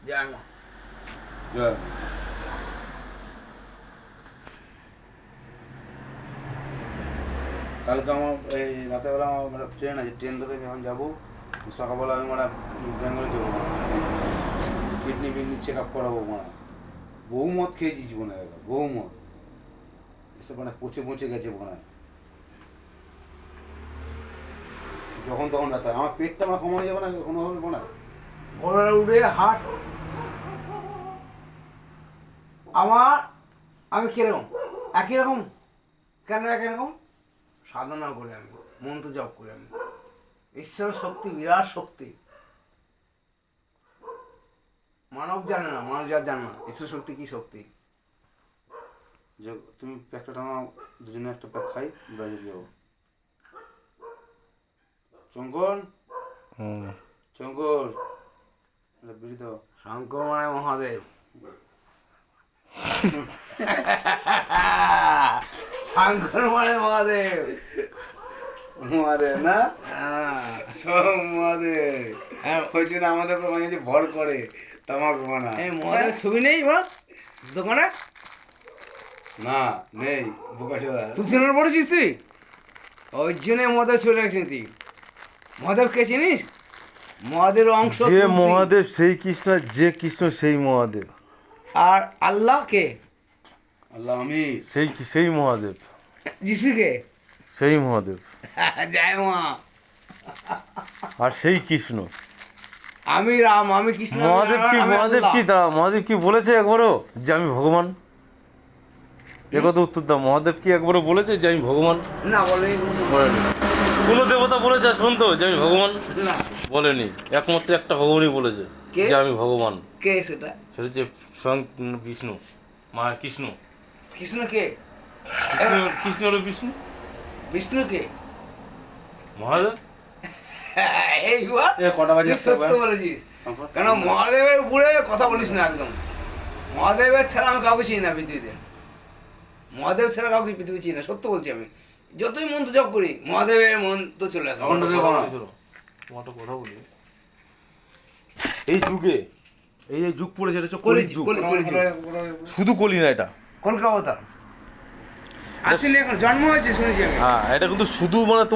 জয় মা। জয়। কালকে আমার এই রাতেরবেলা আমার মানে ট্রেন আছে, ট্রেন ধরে আমি এখন যাবো। সকালবেলা আমি মানে ব্যাঙ্গালোর যাবো, কিডনি ফিডনি চেক আপ করাবো। মানে বহু মদ খেয়েছি জীবনে, বহু মদ এসব মানে পচে পচে গেছে মনে। যখন তখন রাতে আমার পেটটা আমার কমানো যাবে না কোনোভাবে মনে। ভোরবেলা উঠে হাট আমি কিরকম একই রকম। কেন একই রকম? সাধনা করে আমি, মন্ত্র জপ করি আমি। ঈশ্বরের শক্তি বিরাট শক্তি, মানব জানে না, মানব জাত জানে না ঈশ্বর শক্তি কি শক্তি। যে তুমি প্যাকটা টানা, দুজনে একটা প্যাক খাই, বাড়ি যাবো। চঙ্কর চঙ্কর বিড়ি দাও। শঙ্কর মানে মহাদেব। শঙ্কর মানে মহাদেব। মহাদেব না, হ্যাঁ। সব মহাদেব। ওই জন্য আমাদের উপর মাঝে মাঝে ভর করে তামাক বানা। এই মহাদেবের ছবি নেই বা দোকানে? না নেই, বোকা চোদা। তুই সিনেমা পড়েছিস তুই? ওই জন্য মহাদেব চলে গেছিস তুই। মহাদেব কে চিনিস? মহাদেবের অংশ যে তুলসী। মহাদেব সেই কৃষ্ণ, যে কৃষ্ণ সেই মহাদেব। আর আল্লাহ কে? আল্লাহ আমি। সেই মহাদেব, যিশু কে? সেই মহাদেব। জয় মা। আর সেই কৃষ্ণ আমি রাম, আমি কৃষ্ণ। মহাদেব কি, মহাদেব কি দাঁড়া, মহাদেব কি বলেছে একবারও যে আমি ভগবান? একথা উত্তর দাও, মহাদেব কি একবারও বলেছে যে আমি ভগবান? না বলে বলেনি। কোনো দেবতা বলেছে শুন তো যে আমি ভগবান? না। বলেনি, একমাত্র একটা ভগবানই বলেছে কে? যে আমি ভগবান। কে সেটা? সেটা হচ্ছে স্বয়ং বিষ্ণু, মা কৃষ্ণ। কৃষ্ণ কে? কৃষ্ণ হলো বিষ্ণু, বিষ্ণু কে? মহাদেব। এই বাবা, এ কটা বাজে তুই আসতে সত্য হবে? বলেছিস। কেন মহাদেবের উপরে কথা বলিস না একদম। মহাদেবের ছাড়া আমি কাউকে চিনি না পৃথিবীতে। মহাদেব ছাড়া কাউকে পৃথিবী চিনি না, সত্য বলছি আমি। যতই মন্ত্র জপ করি মহাদেবের মন্ত্র চলে আসে। তখন থেকে বানা। তোমার কথা বলি, এই যুগে এই যে যুগ পড়েছে এটা হচ্ছে কলির যুগ। শুধু কলি না, এটা কলকাতা আসেনি, এখন জন্ম হয়েছে শুনেছি আমি। হ্যাঁ, এটা কিন্তু শুধু মানে